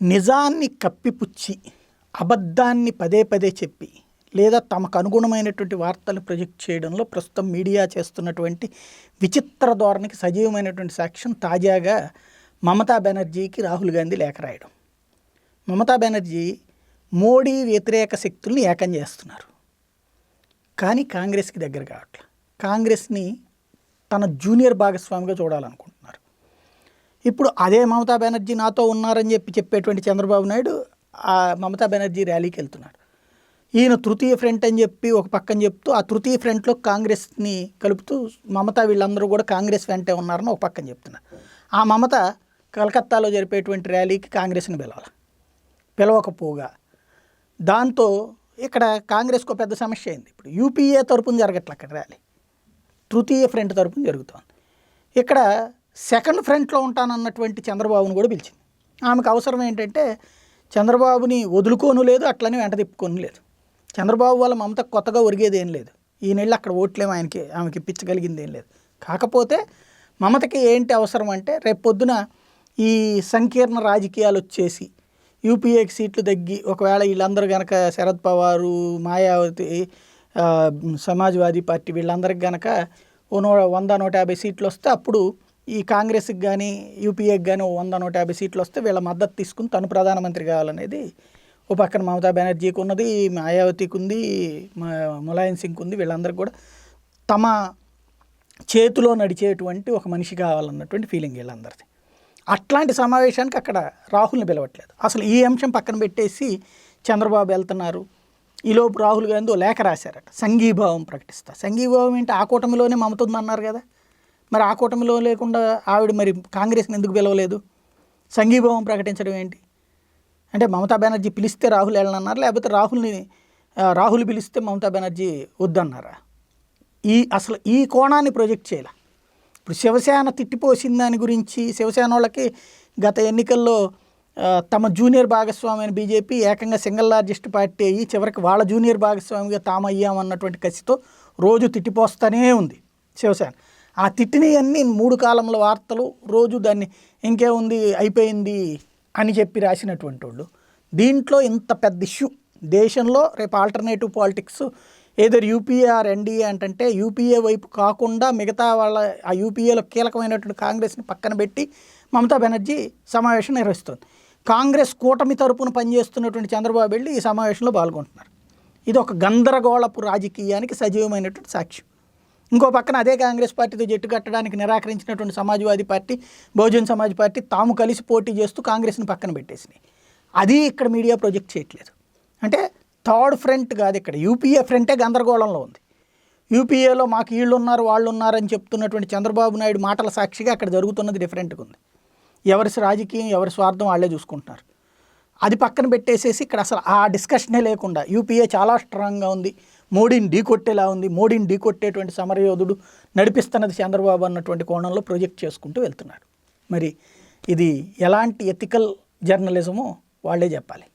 నిజాన్ని కప్పిపుచ్చి అబద్ధాన్ని పదే పదే చెప్పి లేదా తమకు అనుగుణమైనటువంటి వార్తలు ప్రొజెక్ట్ చేయడంలో ప్రస్తుతం మీడియా చేస్తున్నటువంటి విచిత్ర ధోరణికి సజీవమైనటువంటి సాక్ష్యం తాజాగా మమతా బెనర్జీకి రాహుల్ గాంధీ లేఖ రాయడం. మమతా బెనర్జీ మోడీ వ్యతిరేక శక్తుల్ని ఏకం చేస్తున్నారు, కానీ కాంగ్రెస్కి దగ్గర కావట్లేదు. కాంగ్రెస్ని తన జూనియర్ భాగస్వామిగా చూడాలనుకుంటున్నారు. ఇప్పుడు అదే మమతా బెనర్జీ నాతో ఉన్నారని చెప్పేటువంటి చంద్రబాబు నాయుడు ఆ మమతా బెనర్జీ ర్యాలీకి వెళ్తున్నాడు. ఈయన తృతీయ ఫ్రంట్ అని చెప్పి ఒక పక్కన చెప్తూ ఆ తృతీయ ఫ్రంట్లో కాంగ్రెస్ని కలుపుతూ మమతా వీళ్ళందరూ కూడా కాంగ్రెస్ వెంటే ఉన్నారని ఒక పక్కన చెప్తున్నారు. ఆ మమత కలకత్తాలో జరిపేటువంటి ర్యాలీకి కాంగ్రెస్ని పిలవకపోగా దాంతో ఇక్కడ కాంగ్రెస్కు పెద్ద సమస్య అయింది. ఇప్పుడు యూపీఏ తరపున జరగట్లే అక్కడ ర్యాలీ, తృతీయ ఫ్రంట్ తరపున జరుగుతోంది. ఇక్కడ సెకండ్ ఫ్రంట్లో ఉంటానన్నటువంటి చంద్రబాబును కూడా పిలిచింది. ఆమెకు అవసరం ఏంటంటే చంద్రబాబుని వదులుకోను లేదు, అట్లనే వెంట తిప్పుకోను లేదు. చంద్రబాబు వల్ల మమత కొత్తగా ఒరిగేది ఏం లేదు. ఈ నెల అక్కడ ఓట్లేమో ఆమెకి ఇప్పించగలిగింది ఏం లేదు. కాకపోతే మమతకి ఏంటి అవసరం అంటే రేపు పొద్దున ఈ సంకీర్ణ రాజకీయాలు వచ్చేసి యూపీఏకి సీట్లు తగ్గి ఒకవేళ వీళ్ళందరూ కనుక శరద్ పవారు, మాయావతి, సమాజ్వాదీ పార్టీ వీళ్ళందరికి కనుక 100-150 సీట్లు వస్తే అప్పుడు ఈ కాంగ్రెస్కి కానీ యూపీఏకి కానీ 100-150 సీట్లు వస్తే వీళ్ళ మద్దతు తీసుకుని తను ప్రధానమంత్రి కావాలనేది ఓ పక్కన మమతా బెనర్జీకి ఉన్నది, మాయావతికి ఉంది, ములాయం సింగ్కి ఉంది. వీళ్ళందరికీ కూడా తమ చేతిలో నడిచేటువంటి ఒక మనిషి కావాలన్నటువంటి ఫీలింగ్ వీళ్ళందరిది. అట్లాంటి సమావేశానికి అక్కడ రాహుల్ని పిలవట్లేదు. అసలు ఈ అంశం పక్కన పెట్టేసి చంద్రబాబు వెళ్తున్నారు. ఈలోపు రాహుల్ గాంధీ లేఖ రాశారట, సంఘీభావం ప్రకటిస్తా. సంఘీభావం ఏంటి? ఆ కూటమిలోనే మమత ఉందన్నారు కదా, మరి ఆ కూటమిలో లేకుండా ఆవిడ మరి కాంగ్రెస్ని ఎందుకు పిలవలేదు? సంఘీభావం ప్రకటించడం ఏంటి అంటే మమతా బెనర్జీ పిలిస్తే రాహుల్ వెళ్ళనన్నారు, లేకపోతే రాహుల్ పిలిస్తే మమతా బెనర్జీ వద్దన్నారా? అసలు ఈ కోణాన్ని ప్రొజెక్ట్ చేయాలి. ఇప్పుడు శివసేన తిట్టిపోసిన దాని గురించి శివసేన వాళ్ళకి గత ఎన్నికల్లో తమ జూనియర్ భాగస్వామి బీజేపీ ఏకంగా సింగిల్ లార్జెస్ట్ పార్టీ అయ్యి చివరికి వాళ్ళ జూనియర్ భాగస్వామిగా తాము అయ్యామన్నటువంటి కసితో రోజు తిట్టిపోస్తూనే ఉంది శివసేన. ఆ తిట్టినవన్నీ 3 కాలంలో వార్తలు, రోజు దాన్ని ఇంకేముంది అయిపోయింది అని చెప్పి రాసినటువంటి వాళ్ళు. దీంట్లో ఇంత పెద్ద ఇష్యూ దేశంలో రేపు alternative politics either UPA or NDA అంటే యూపీఏ వైపు కాకుండా మిగతా వాళ్ళ ఆ యూపీఏలో కీలకమైనటువంటి కాంగ్రెస్ని పక్కన పెట్టి మమతా బెనర్జీ సమావేశం నిర్వహిస్తుంది. కాంగ్రెస్ కూటమి తరపున పనిచేస్తున్నటువంటి చంద్రబాబు వెళ్ళి ఈ సమావేశంలో పాల్గొంటున్నారు. ఇది ఒక గందరగోళపు రాజకీయానికి సజీవమైనటువంటి సాక్ష్యం. ఇంకో పక్కన అదే కాంగ్రెస్ పార్టీతో జట్టు కట్టడానికి నిరాకరించినటువంటి సమాజ్వాదీ పార్టీ, బహుజన్ సమాజ్ పార్టీ తాము కలిసి పోటీ చేస్తూ కాంగ్రెస్ని పక్కన పెట్టేసినాయి. అది ఇక్కడ మీడియా ప్రొజెక్ట్ చేయట్లేదు. అంటే థర్డ్ ఫ్రంట్ కాదు, ఇక్కడ యూపీఏ ఫ్రంటే గందరగోళంలో ఉంది. యూపీఏలో మాకు వీళ్ళు ఉన్నారు వాళ్ళు ఉన్నారని చెప్తున్నటువంటి చంద్రబాబు నాయుడు మాటల సాక్షిగా అక్కడ జరుగుతున్నది డిఫరెంట్గా ఉంది. ఎవరి రాజకీయం ఎవరి స్వార్థం వాళ్ళే చూసుకుంటున్నారు. అది పక్కన పెట్టేసేసి ఇక్కడ అసలు ఆ డిస్కషనే లేకుండా యూపీఏ చాలా స్ట్రాంగ్గా ఉంది, మోడీని ఢీకొట్టేలా ఉంది, మోడీని ఢీకొట్టేటువంటి సమరయోధుడు నడిపిస్తున్నది చంద్రబాబు అన్నటువంటి కోణంలో ప్రొజెక్ట్ చేసుకుంటూ వెళ్తున్నాడు. మరి ఇది ఎలాంటి ఎథికల్ జర్నలిజమో వాళ్ళే చెప్పాలి.